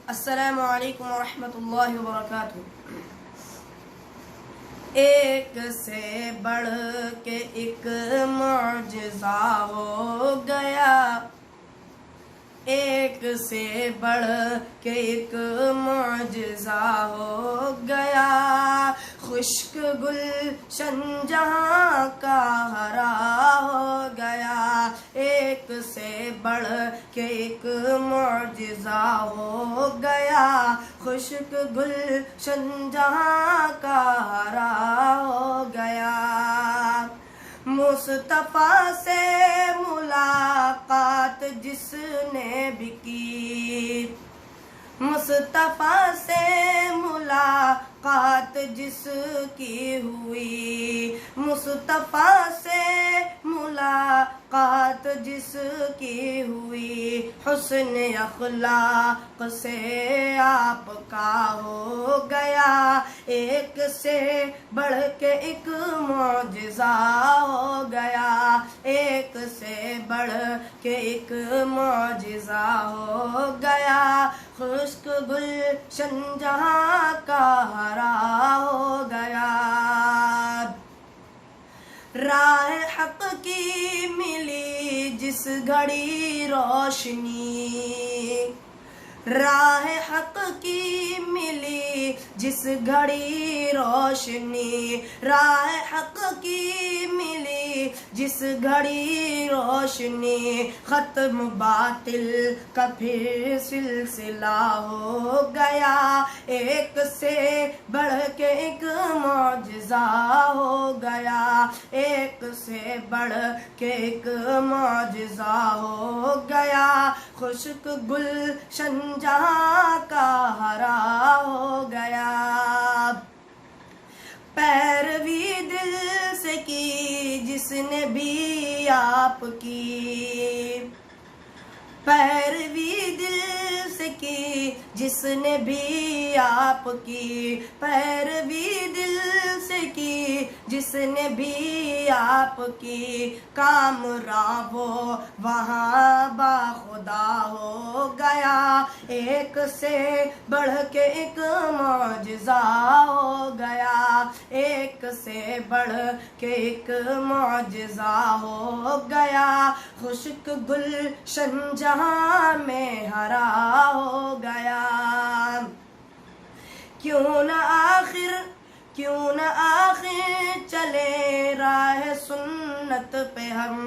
अस्सलामु अलैकुम वरहमतुल्लाहि वबरकातुहू। एक से बढ़ के एक मुअजिज़ा हो गया, एक से बढ़ के एक मुअजिज़ा हो गया। खुश्क गुलशन जहाँ का हरा हो गया, एक से बढ़ के एक मुअजिज़ा हो गया। खुश्क गुलशन जहाँ का हरा हो गया। मुस्तफ़ा से मुलाकात जिसने भी की, मुस्तफ़ा से मुलाकात जिसकी हुई, मुस्तफ़ा से मुलाकात जिसकी हुई। हुस्न अखलाक से आपका हो गया, एक से बढ़ के एक मुअजिज़ा हो गया, एक से बढ़ के एक मुअजिज़ा हो गया। खुश्क गुलशन जहाँ का हरा हो गया। राह हक की मिली जिस घड़ी रोशनी, राह हक की मिली जिस घड़ी रोशनी, राह हक की मिली जिस घड़ी रोशनी। खत्म बातिल का फिर सिलसिला हो गया, एक से बढ़ के एक मुअजिज़ा हो गया, एक से बढ़ के एक मुअजिज़ा हो गया। खुश्क गुलशन जहाँ का हरा हो गया। पैरवी दिल से की जिसने भी आपकी, पैरवी दिल से की जिसने भी आपकी, पैरवी दिल से की जिसने भी आपकी। कामरा वो वहाँ बाखुदा हो गया, एक से बढ़ के एक मुअजिज़ा हो गया, एक से बढ़ के एक मुअजिज़ा हो गया। खुश्क गुलशन जहाँ में हरा हो गया। क्यों न आखिर चले राह सुन्नत पे हम,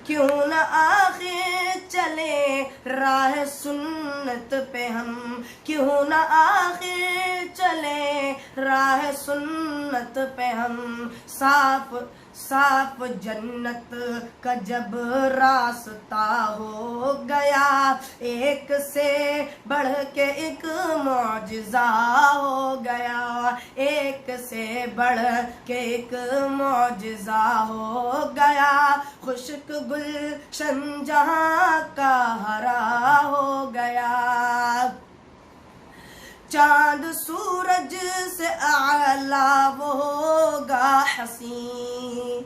क्यों न आखिर चले राह सुन्नत पे हम, क्यों न आखिर चले राह सुन्नत पे हम। साफ साफ जन्नत का जब रास्ता हो गया, एक से बढ़ के एक मुअजिज़ा हो गया, एक से बढ़ के एक मुअजिज़ा हो गया। खुश्क गुलशन जहाँ का हरा हो गया। चांद सूरज से आला वो होगा हसीं,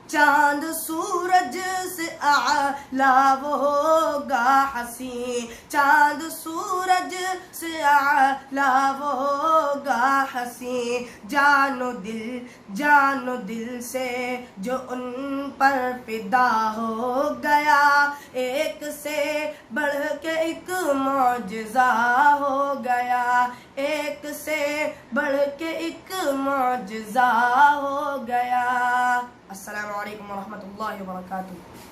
चांद सूरज से आला वो होगा हसीं, चांद सूरज से आला वो होगा हसीं। जानो दिल से जो उन पर फिदा हो गया, एक से बढ़ के एक मुअजिज़ा हो गया, एक से बढ़ के एक मुअजिज़ा हो गया। अस्सलामु अलैकुम वरहमतुल्लाहि वबरकातुहू।